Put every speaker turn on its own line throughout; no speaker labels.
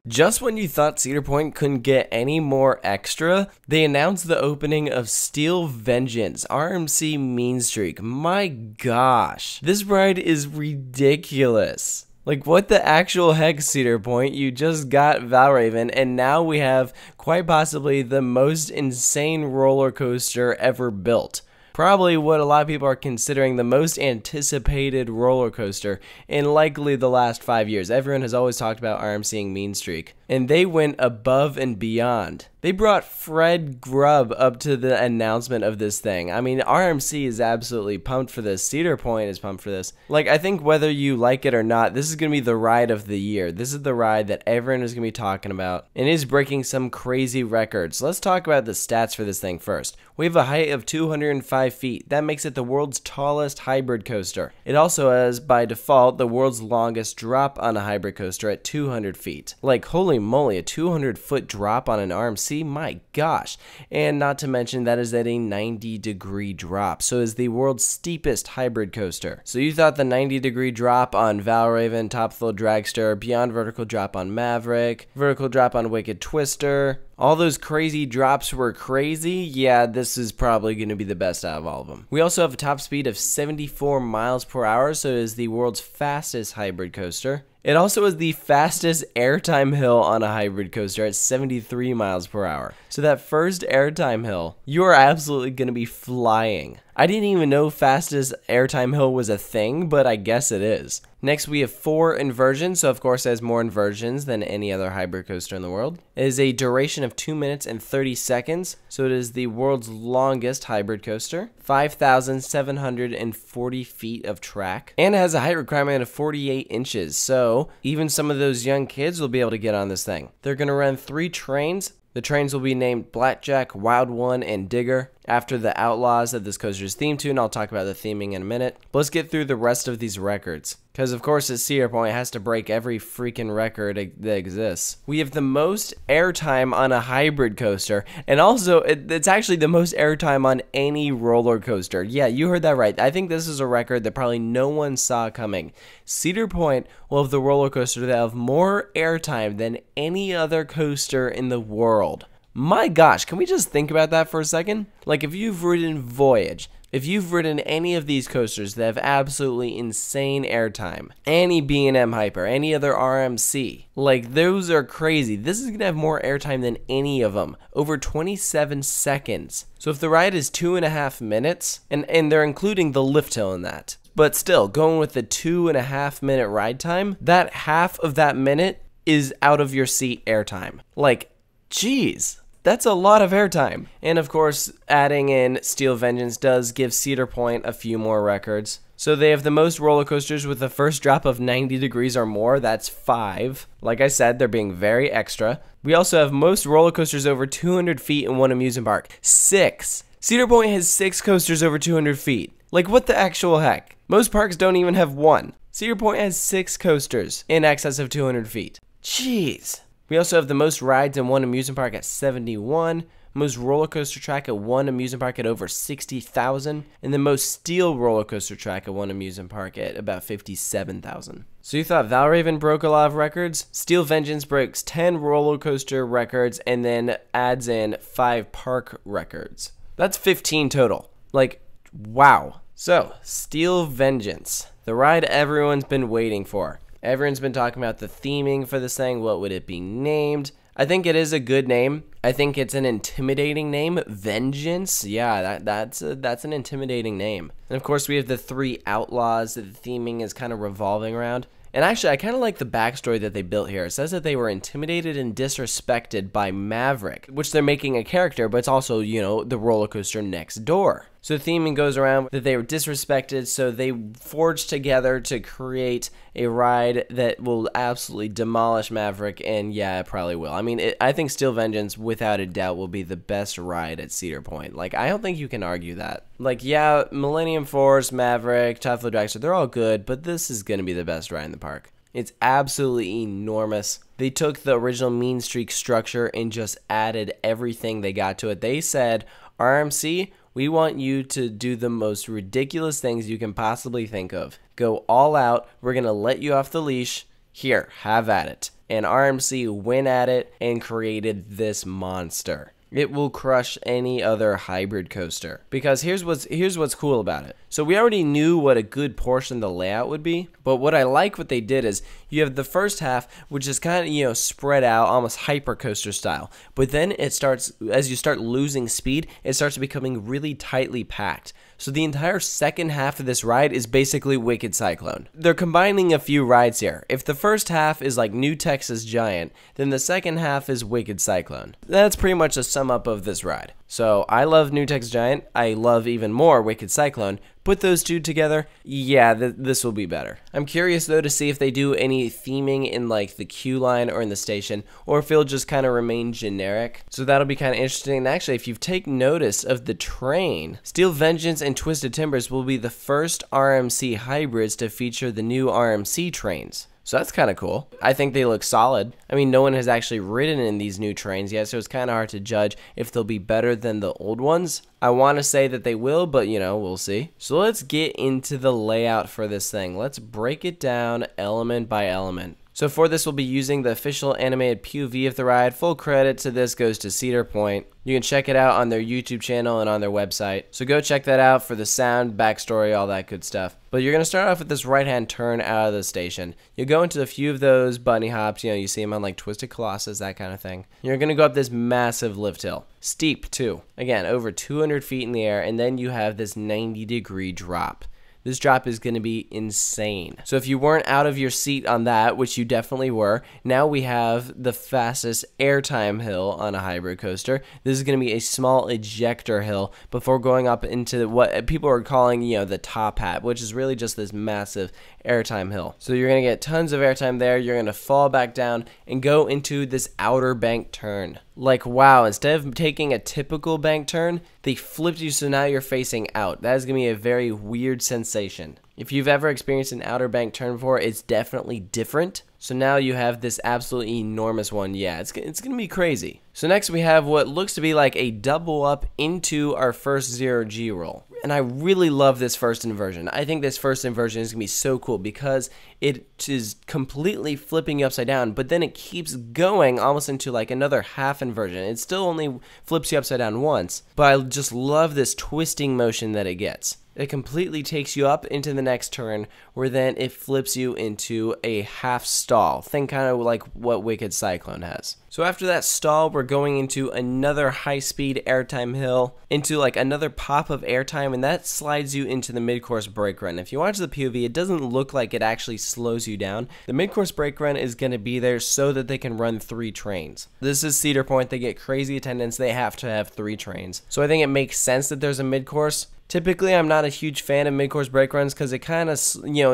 Just when you thought Cedar Point couldn't get any more extra, they announced the opening of Steel Vengeance, RMC Mean Streak. My gosh, this ride is ridiculous. Like, what the actual heck, Cedar Point? You just got Valraven, and now we have quite possibly the most insane roller coaster ever built. Probably what a lot of people are considering the most anticipated roller coaster in likely the last 5 years. Everyone has always talked about RMCing Mean Streak, and they went above and beyond. They brought Fred Grubb up to the announcement of this thing. I mean, RMC is absolutely pumped for this. Cedar Point is pumped for this. Like, I think whether you like it or not, this is going to be the ride of the year. This is the ride that everyone is going to be talking about, and is breaking some crazy records. Let's talk about the stats for this thing first. We have a height of 205 feet. That makes it the world's tallest hybrid coaster. It also has, by default, the world's longest drop on a hybrid coaster at 200 feet. Like, holy moly, a 200-foot drop on an RMC? My gosh. And not to mention that is at a 90-degree drop, so is the world's steepest hybrid coaster. So you thought the 90-degree drop on Valraven, Top Thrill Dragster, Beyond Vertical Drop on Maverick, Vertical Drop on Wicked Twister, all those crazy drops were crazy? Yeah, this is probably going to be the best out of all of them. We also have a top speed of 74 miles per hour, so it is the world's fastest hybrid coaster. It also is the fastest airtime hill on a hybrid coaster at 73 miles per hour. So that first airtime hill, you are absolutely going to be flying. I didn't even know fastest airtime hill was a thing, but I guess it is. Next, we have 4 inversions, so of course it has more inversions than any other hybrid coaster in the world. It is a duration of 2 minutes and 30 seconds, so it is the world's longest hybrid coaster. 5,740 feet of track, and it has a height requirement of 48 inches, so even some of those young kids will be able to get on this thing. They're going to run 3 trains. The trains will be named Blackjack, Wild One, and Digger, after the outlaws that this coaster is themed to, and I'll talk about the theming in a minute. But let's get through the rest of these records, because of course at Cedar Point it has to break every freaking record that exists. We have the most airtime on a hybrid coaster, and also it's actually the most airtime on any roller coaster. Yeah, you heard that right. I think this is a record that probably no one saw coming. Cedar Point will have the roller coaster that have more airtime than any other coaster in the world. My gosh, can we just think about that for a second? Like, if you've ridden Voyage, if you've ridden any of these coasters that have absolutely insane airtime, any B&M Hyper, any other RMC, like, those are crazy. This is going to have more airtime than any of them, over 27 seconds. So if the ride is 2.5 minutes, and they're including the lift hill in that, but still, going with the 2.5 minute ride time, that half of that minute is out of your seat airtime. Like, jeez. That's a lot of airtime. And of course, adding in Steel Vengeance does give Cedar Point a few more records. So they have the most roller coasters with the first drop of 90 degrees or more. That's 5. Like I said, they're being very extra. We also have most roller coasters over 200 feet in one amusement park. 6. Cedar Point has 6 coasters over 200 feet. Like, what the actual heck? Most parks don't even have 1. Cedar Point has 6 coasters in excess of 200 feet. Jeez. We also have the most rides in one amusement park at 71, most roller coaster track at one amusement park at over 60,000, and the most steel roller coaster track at one amusement park at about 57,000. So you thought Valraven broke a lot of records? Steel Vengeance breaks 10 roller coaster records and then adds in 5 park records. That's 15 total. Like, wow. So, Steel Vengeance, the ride everyone's been waiting for. Everyone's been talking about the theming for this thing. What would it be named? I think it is a good name. I think it's an intimidating name. Vengeance. Yeah, that's an intimidating name. And of course, we have the 3 outlaws that the theming is kind of revolving around. And actually, I kind of like the backstory that they built here. It says that they were intimidated and disrespected by Maverick, which they're making a character, but it's also, you know, the roller coaster next door. So the theming goes around that they were disrespected, so they forged together to create a ride that will absolutely demolish Maverick, and yeah, it probably will. I mean, I think Steel Vengeance, without a doubt, will be the best ride at Cedar Point. Like, I don't think you can argue that. Like, yeah, Millennium Force, Maverick, Top Thrill Dragster, they're all good, but this is going to be the best ride in the park. It's absolutely enormous. They took the original Mean Streak structure and just added everything they got to it. They said, RMC, we want you to do the most ridiculous things you can possibly think of. Go all out. We're going to let you off the leash. Here, have at it. And RMC went at it and created this monster. It will crush any other hybrid coaster. Because here's what's cool about it. So we already knew what a good portion of the layout would be, but what they did is you have the first half, which is kind of, spread out, almost hyper coaster style. But then it starts, as you start losing speed, it starts becoming really tightly packed. So the entire second half of this ride is basically Wicked Cyclone. They're combining a few rides here. If the first half is like New Texas Giant, then the second half is Wicked Cyclone. That's pretty much a sum up of this ride. So I love New Texas Giant. I love even more Wicked Cyclone. Put those two together, yeah, this will be better. I'm curious though to see if they do any theming in like the queue line or in the station, or if it'll just kind of remain generic. So that'll be kind of interesting. And actually, if you've taken notice of the train, Steel Vengeance and Twisted Timbers will be the first RMC hybrids to feature the new RMC trains. So that's kind of cool. I think they look solid. I mean, no one has actually ridden in these new trains yet, so it's kind of hard to judge if they'll be better than the old ones. I want to say that they will, but we'll see. So let's get into the layout for this thing. Let's break it down element by element. So for this, we'll be using the official animated POV of the ride. Full credit to this goes to Cedar. You can check it out on their YouTube channel and on their website. So go check that out for the sound, backstory, all that good stuff. But you're going to start off with this right-hand turn out of the station. You'll go into a few of those bunny hops. You see them on like Twisted Colossus, that kind of thing. You're going to go up this massive lift hill. Steep, too. Again, over 200 feet in the air, and then you have this 90-degree drop. This drop is going to be insane. So if you weren't out of your seat on that, which you definitely were, now we have the fastest airtime hill on a hybrid coaster. This is going to be a small ejector hill before going up into what people are calling, the top hat, which is really just this massive airtime hill. So you're going to get tons of airtime there. You're going to fall back down and go into this outer bank turn. Like, wow, instead of taking a typical bank turn, they flipped you so now you're facing out. That is going to be a very weird sensation. If you've ever experienced an outer bank turn before, it's definitely different. So now you have this absolutely enormous one. Yeah, it's going to be crazy. So next we have what looks to be like a double up into our first 0G roll. And I really love this first inversion. I think this first inversion is going to be so cool because it is completely flipping you upside down, but then it keeps going almost into like another half inversion. It still only flips you upside down once, but I just love this twisting motion that it gets. It completely takes you up into the next turn, where then it flips you into a half stall. Think kind of like what Wicked Cyclone has. So after that stall, we're going into another high-speed airtime hill, into like another pop of airtime, and that slides you into the mid-course brake run. If you watch the POV, it doesn't look like it actually slows you down. The mid-course brake run is going to be there so that they can run 3 trains. This is Cedar Point. They get crazy attendance. They have to have 3 trains. So I think it makes sense that there's a mid-course. Typically, I'm not a huge fan of mid-course brake runs because it kind of,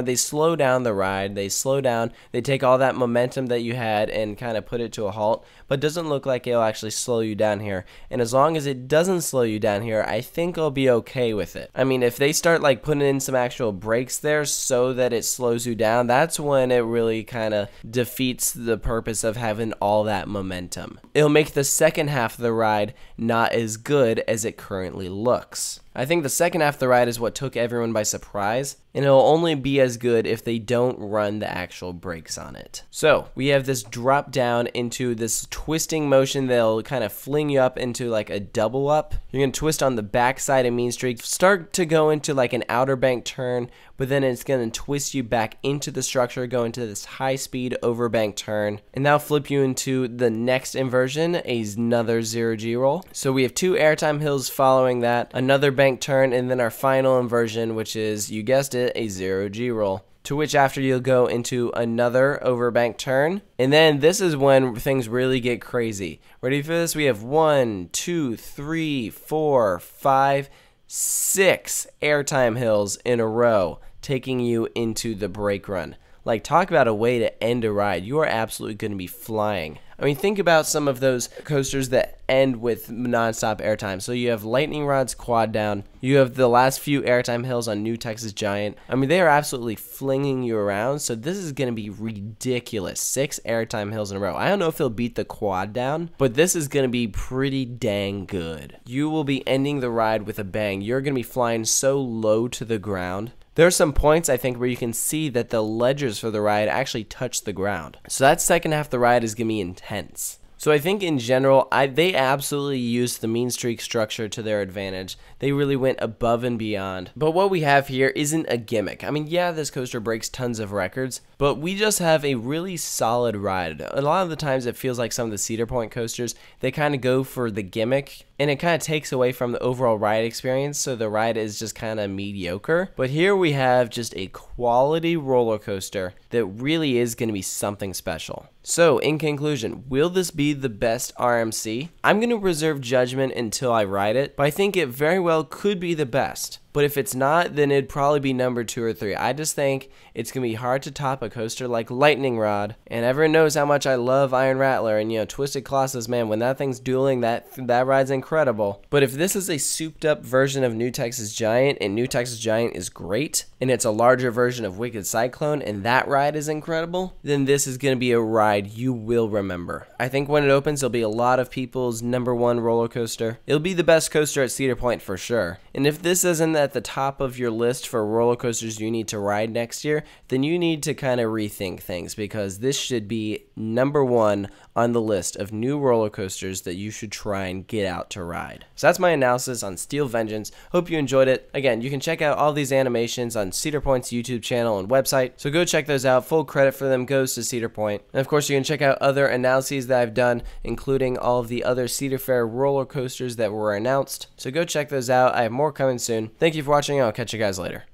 they slow down the ride. They slow down. They take all that momentum that you had and kind of put it to a halt. But it doesn't look like it'll actually slow you down here. And as long as it doesn't slow you down here, I think I'll be okay with it. I mean, if they start like putting in some actual brakes there so that it slows you down, that's when it really kind of defeats the purpose of having all that momentum. It'll make the second half of the ride not as good as it currently looks. I think the second half of the ride is what took everyone by surprise, and it'll only be as good if they don't run the actual brakes on it. So we have this drop down into this twisting motion that'll kind of fling you up into like a double up. You're going to twist on the back side of Mean Streak, start to go into like an outer bank turn, but then it's going to twist you back into the structure, go into this high speed overbank turn, and that'll flip you into the next inversion, another 0G roll. So we have 2 airtime hills following that, another bank turn, and then our final inversion, which is, you guessed it, a 0G roll. To which after you'll go into another overbank turn, and then this is when things really get crazy. Ready for this? We have 1, 2, 3, 4, 5, 6 airtime hills in a row, taking you into the brake run. Like, talk about a way to end a ride. You are absolutely going to be flying. I mean, think about some of those coasters that end with nonstop airtime. So you have Lightning Rod's quad down. You have the last few airtime hills on New Texas Giant. I mean, they are absolutely flinging you around. So this is going to be ridiculous. 6 airtime hills in a row. I don't know if they'll beat the quad down, but this is going to be pretty dang good. You will be ending the ride with a bang. You're going to be flying so low to the ground. There are some points I think where you can see that the ledges for the ride actually touch the ground. So that second half of the ride is going to be intense. So I think in general, they absolutely used the mean streak structure to their advantage. They really went above and beyond. But what we have here isn't a gimmick. I mean, yeah, this coaster breaks tons of records, but we just have a really solid ride. A lot of the times it feels like some of the Cedar Point coasters, they kind of go for the gimmick, and it kind of takes away from the overall ride experience, so the ride is just kind of mediocre. But here we have just a quality roller coaster that really is going to be something special. So, in conclusion, will this be the best RMC? I'm going to reserve judgment until I ride it, but I think it very well could be the best. But if it's not, then it'd probably be number 2 or 3. I just think it's going to be hard to top a coaster like Lightning Rod. And everyone knows how much I love Iron Rattler. And, you know, Twisted Colossus, man, when that thing's dueling, that ride's incredible. But if this is a souped up version of New Texas Giant, and New Texas Giant is great, and it's a larger version of Wicked Cyclone, and that ride is incredible, then this is going to be a ride you will remember. I think when it opens, it'll be a lot of people's #1 roller coaster. It'll be the best coaster at Cedar Point for sure. And if this isn't at the top of your list for roller coasters you need to ride next year, then you need to kind of rethink things, because this should be #1 on the list of new roller coasters that you should try and get out to ride. So that's my analysis on Steel Vengeance. Hope you enjoyed it. Again, you can check out all these animations on Cedar Point's YouTube channel and website, so go check those out. Full credit for them goes to Cedar Point. And of course, you can check out other analyses that I've done, including all of the other Cedar Fair roller coasters that were announced. So go check those out. I have more coming soon. Thank you for watching. I'll catch you guys later.